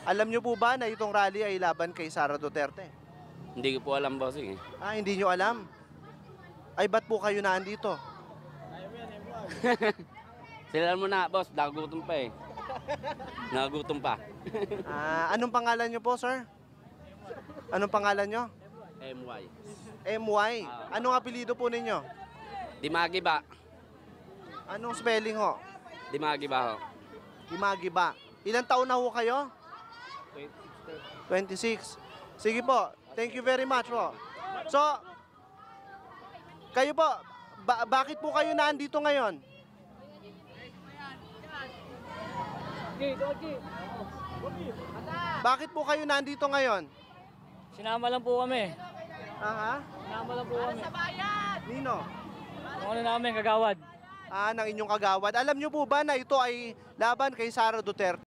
Alam nyo po ba na itong rally ay laban kay Sara Duterte? Hindi ko po alam, bossing. Ah, hindi nyo alam? Ay, ba't po kayo naandito? Sila mo na, boss. Nagutom pa eh. Nagutom pa. Anong pangalan nyo po, sir? Anong pangalan nyo? MY. MY. Anong apelido po ninyo? Dimagi ba? Anong spelling ho? Dimagi ba ho? Dimagi ba? Ilang taon na ho kayo? 26. Sige po. Thank you very much po. So, kayo po, bakit po kayo naandito ngayon? Bakit po kayo nandito ngayon? Sinama lang po kami. Aha? Sinama lang po kami. Nino? Kung ano namin, kagawad. Ng inyong kagawad. Alam nyo po ba na ito ay laban kay Sara Duterte?